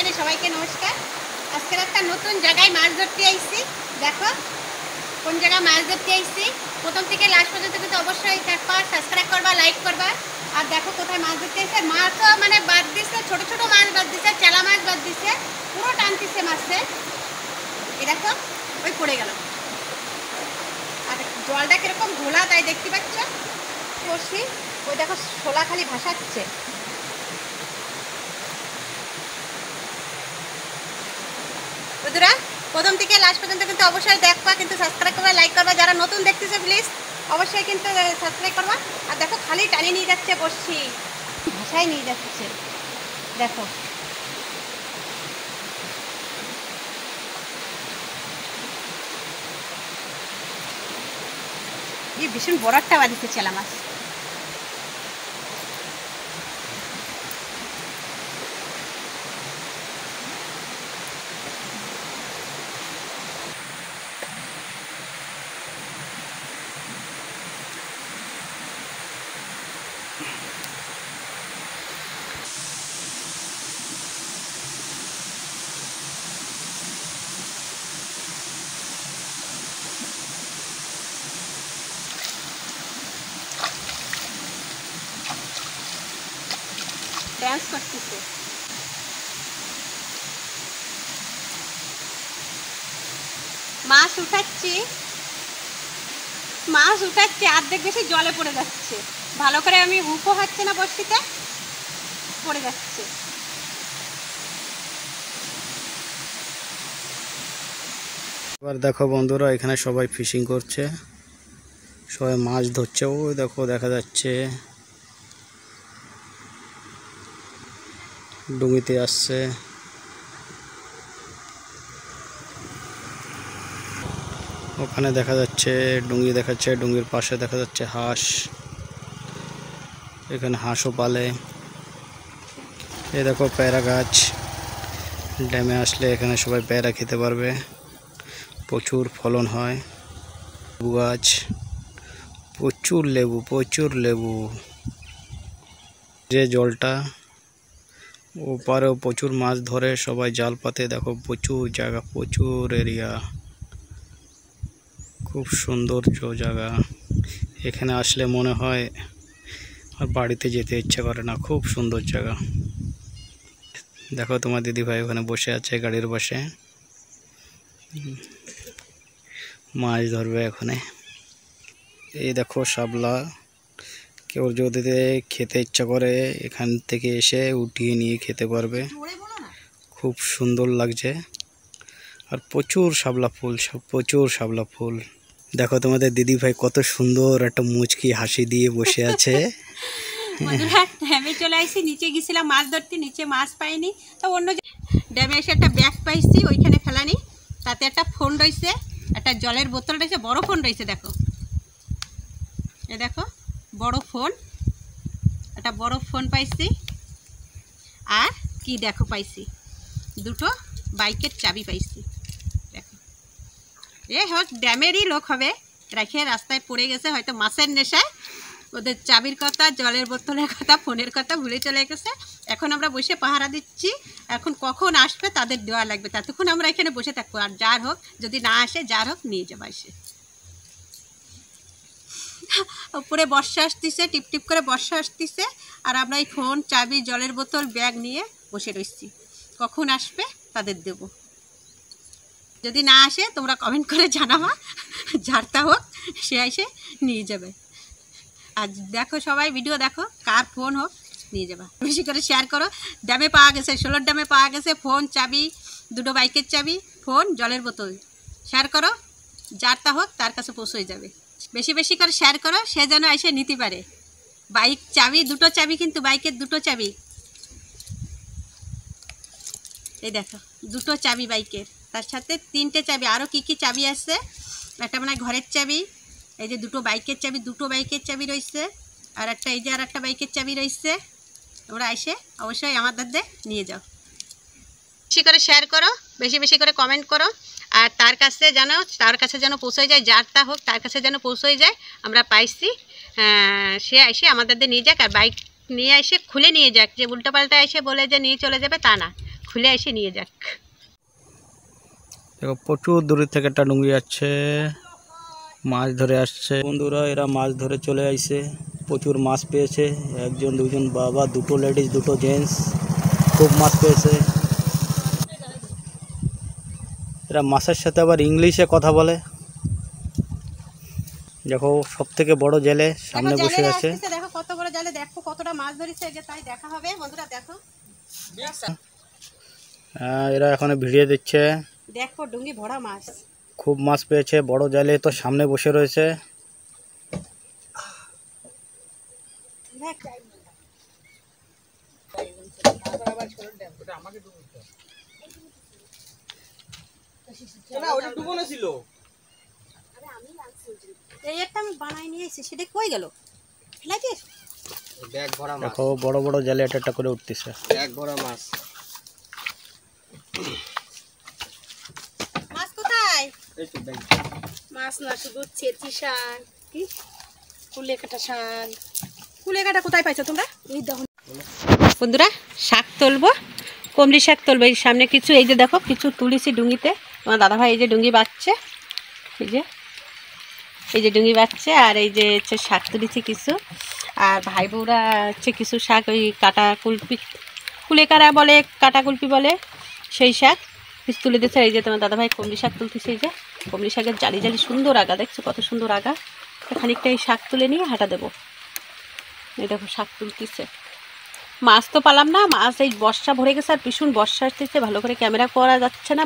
চ্যানেলে সবাইকে নমস্কার। আজকে একটা নতুন জায়গায় মাছ ধরতে আইছি। দেখো কোন জায়গায় মাছ ধরতে আইছি। প্রথম থেকে লাস্ট পর্যন্ত কিন্তু অবশ্যই থাকবা, সাবস্ক্রাইব করবা, লাইক করবা। আর দেখো কোথায় মাছ ধরতে আইছে। মাছও মানে বাদ দিছে, ছোট ছোট মাছ বাদ দিছে, চেলা মাছ বাদ দিছে, পুরো টানতিছে মাছে। এই দেখো ওই পড়ে গেল। আর জলটা কিরকম ঘোলা তাই দেখতে পাচ্ছ। বসি ওই দেখো শোলা খালি ভাসাচ্ছে। বন্ধুরা প্রথম থেকে লাস্ট পর্যন্ত কিন্তু অবশ্যই দেখবা, কিন্তু সাবস্ক্রাইব করবা, লাইক করবা। যারা নতুন দেখতেছে প্লিজ অবশ্যই কিন্তু সাবস্ক্রাইব করবা। আর দেখো খালি টানি নিয়ে যাচ্ছে, বসছি ভাষায় নিয়ে যাচ্ছে। দেখো এই ভীষণ বড় একটা বাড়িতে চেলা মাছ। ডান্স করতেছে। মাছ উঠাচ্ছি, অর্ধেক বেশি জলে পড়ে যাচ্ছে। ভালো করে আমি হুকও হচ্ছে না, বর্ষিতে পড়ে যাচ্ছে। এবার দেখো বন্ধুরা, এখানে সবাই ফিশিং করছে, সবাই মাছ ধরছে। ওই দেখো দেখা যাচ্ছে ডুঙিতে আসছে। ওখানে দেখা যাচ্ছে ডুঙ্গি দেখাচ্ছে, ডুঙ্গির পাশে দেখা যাচ্ছে হাঁস। এখানে হাঁসও পালে। এই দেখো পেয়ারা গাছ, ড্যামে আসলে এখানে সবাই পেয়ারা খেতে পারবে, প্রচুর ফলন হয়। লেবু গাছ, প্রচুর লেবু। যে জলটা ওপারেও প্রচুর মাছ ধরে, সবাই জাল পাতে। দেখো প্রচুর জায়গা, প্রচুর এরিয়া, খুব সুন্দর জায়গা। এখানে আসলে মনে হয় আর বাড়িতে যেতে ইচ্ছে করে না, খুব সুন্দর জায়গা। দেখো তোমার দিদিভাই ওখানে বসে আছে গাড়ির পাশে, মাছ ধরবে এখানে। এই দেখো শাপলা, কেউ যদি খেতে ইচ্ছা করে এখান থেকে এসে উঠিয়ে নিয়ে খেতে পারবে। খুব সুন্দর লাগছে। আর প্রচুর শাপলা ফুল। দেখো তোমাদের দিদি ভাই কত সুন্দর একটা মুচকি হাসি দিয়ে বসে আছে। ড্যামে চলে আসছি, নিচে গেছিলাম মাছ ধরতে, নিচে মাছ পাইনি। তো অন্য ড্যামে এসে একটা ব্যাগ পাইছি, ওইখানে ফেলানি। তাতে একটা ফোন রয়েছে, একটা জলের বোতল রয়েছে, বড় ফোন রয়েছে। দেখো এ দেখো বড় ফোন, একটা বড় ফোন পাইছি। আর কি দেখো পাইছি, দুটো বাইকের চাবি পাইছি। দেখো এ হোক ড্যামেরই লোক হবে, রেখে রাস্তায় পড়ে গেছে হয়তো মাছের নেশায়। ওদের চাবির কথা, জলের বোতলের কথা, ফোনের কথা ভুলে চলে গেছে। এখন আমরা বসে পাহারা দিচ্ছি, এখন কখন আসবে তাদের দেওয়া লাগবে, ততক্ষণ আমরা এখানে বসে থাকবো। আর যার হোক, যদি না আসে যার হোক নিয়ে যাবো এসে। উপরে বর্ষা আসতেছে, টিপটিপ করে বর্ষা আসতেছে। আর আমরা এই ফোন, চাবি, জলের বোতল, ব্যাগ নিয়ে বসে রয়েছি, কখন আসবে তাদের দেব। যদি না আসে তোমরা কমেন্ট করে জানাবা, যারটা হোক সে এসে নিয়ে যাবে। আর দেখো সবাই ভিডিও দেখো, কার ফোন হোক নিয়ে যাবা, বেশি করে শেয়ার করো। ড্যামে পাওয়া গেছে, 16 ড্যামে পাওয়া গেছে ফোন, চাবি, দুটো বাইকের চাবি, ফোন, জলের বোতল। শেয়ার করো, যারটা হোক তার কাছে পৌঁছে যাবে। বেশি বেশি করে শেয়ার করো, সে যেন এসে নিতে পারে। বাইক চাবি, দুটো চাবি, কিন্তু বাইকের দুটো চাবি। এই দেখো দুটো চাবি বাইকের, তার সাথে 3টে চাবি। আরও কি কি চাবি আছে, একটা মানে ঘরের চাবি, এই যে দুটো বাইকের চাবি, দুটো বাইকের চাবি রয়েছে। আর একটা এই যে আর একটা বাইকের চাবি রয়েছে। তোমরা এসে অবশ্যই আমাদের নিয়ে যাও। বেশি করে শেয়ার করো, বেশি বেশি করে কমেন্ট করো। আর তার কাছে যেন পৌঁছে যায়, যারটা হোক তার কাছে যেন পৌঁছে যায়। আমরা পাইছি, সে এসে আমাদের নিয়ে যাক। আর বাইক নিয়ে এসে খুলে নিয়ে যাক, যে উল্টোপাল্টা এসে বলে যে নিয়ে চলে যাবে তা না, খুলে এসে নিয়ে যাক। দেখো প্রচুর দূরের থেকে একটা ডুঙ্গি যাচ্ছে, মাছ ধরে আসছে বন্ধুরা। এরা মাছ ধরে চলে আসছে, প্রচুর মাছ পেয়েছে। একজন দুজন বাবা, দুটো লেডিস দুটো জেন্টস, খুব মাছ পেয়েছে। এরা মাছের সাথে আবার ইংলিশে কথা বলে। দেখো সব থেকে বড় জেলে সামনে বসে আছে। দেখো কত বড় জালে, দেখো কতটা মাছ ধরেছে, যে তাই দেখা হবে বন্ধুরা। দেখো এরা এখন ভিডিও দিচ্ছে। দেখো ডুঙ্গি ভরা মাছ, খুব মাছ পেয়েছে। বড় জালে তো সামনে বসে রয়েছে। আমি বানাই নিয়ে এসেছি, সেটা কই গেল? দেখো বড় বড় জালে একটা করে উঠতেছে। মাছ কোথায়? মাছ না, শুধু চেচি শাক, কি কুলেকাটা শাক। কুলেকাটা কোথায় পাইছো তোমরা? বন্ধুরা শাক তুলবো, কমলি শাক তুলবো। এই সামনে কিছু, এই যে দেখো কিছু তুলেছি ডুঙ্গিতে। তোমার দাদাভাই এই যে ডুঙ্গি বাচ্ছে, এই যে ডুঙ্গি বাচ্ছে, আর এই যে হচ্ছে শাক তুলেছি কিছু। আর ভাই বউরা হচ্ছে কিছু শাক, ওই কাটা কুলপি, কুলেকারা বলে, কাটা কুলপি বলে, সেই শাক কিছু তুলে দিচ্ছে। এই যে তোমার দাদাভাই কমলি শাক তুলতেছে। এই যে কমলি শাকের জালি জালি সুন্দর আগা, দেখছো কত সুন্দর আগা। খানিকটা এই শাক তুলে নিয়ে হাঁটা দেবো। এই দেখো শাক তুলতেছে। মাছ তো পালাম না, মাছ এই বর্ষা ভরে গেছে, আর ভীষণ বর্ষা আসতেছে, ভালো করে ক্যামেরা করা যাচ্ছে না।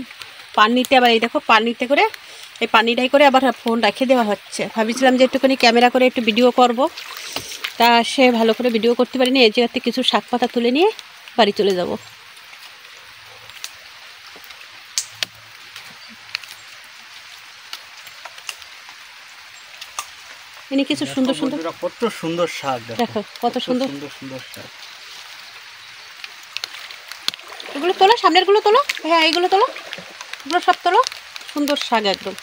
পানিতে আবার এই দেখো পানিতে করে, এই পানিটাই করে আবার ফোন রেখে দেওয়া হচ্ছে। ভাবছিলাম যে একটুখানি ক্যামেরা করে একটু ভিডিও করব, তা সে ভালো করে ভিডিও করতে পারিনি। এই জায়গাতে কিছু শাক পাতা তুলে নিয়ে বাড়ি চলে যাব। এনে কিছু সুন্দর সুন্দর, কত সুন্দর শাক, দেখো কত সুন্দর সুন্দর শাক। এগুলো তোলো, সামনের গুলো তোলো, হ্যাঁ এইগুলো তোলো, এগুলো সব তোলো। সুন্দর শাক একদম।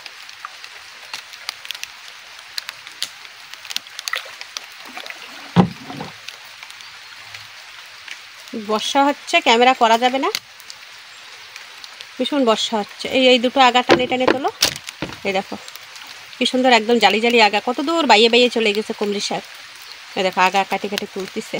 বর্ষা হচ্ছে, ক্যামেরা করা যাবে না, ভীষণ বর্ষা হচ্ছে। এই দুটো আগা টানে টানে তোলো। এই দেখো কি সুন্দর একদম জালি জালি আগা, কত দূর বাইয়ে বাইয়ে চলে গেছে কমলি শাক। এই দেখো আগা কাটি কাটি তুলতেছে।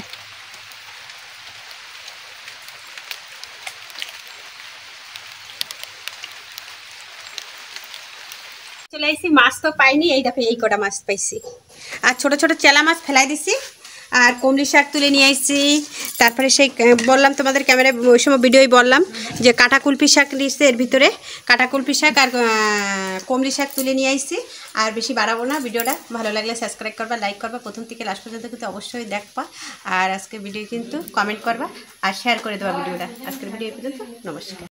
চলে আসছি, মাছ তো পাইনি। এই দেখো এই কটা মাছ পাইছি, আর ছোট ছোট চেলা মাছ ফেলাই দিছি। আর কমলি শাক তুলে নিয়ে আসছি। তারপরে সেই বললাম তোমাদের ক্যামেরায় ওই সময় ভিডিওই বললাম যে কাটা কুলপি শাক দিচ্ছে, এর ভিতরে কাটা কুলপি শাক আর কমলি শাক তুলে নিয়ে আসছি। আর বেশি বাড়াবো না, ভিডিওটা ভালো লাগলে সাবস্ক্রাইব করবা, লাইক করবা, প্রথম থেকে লাস্ট পর্যন্ত কিন্তু অবশ্যই দেখবা। আর আজকে ভিডিও কিন্তু কমেন্ট করবা আর শেয়ার করে দেবা ভিডিওটা। আজকের ভিডিও পর্যন্ত, নমস্কার।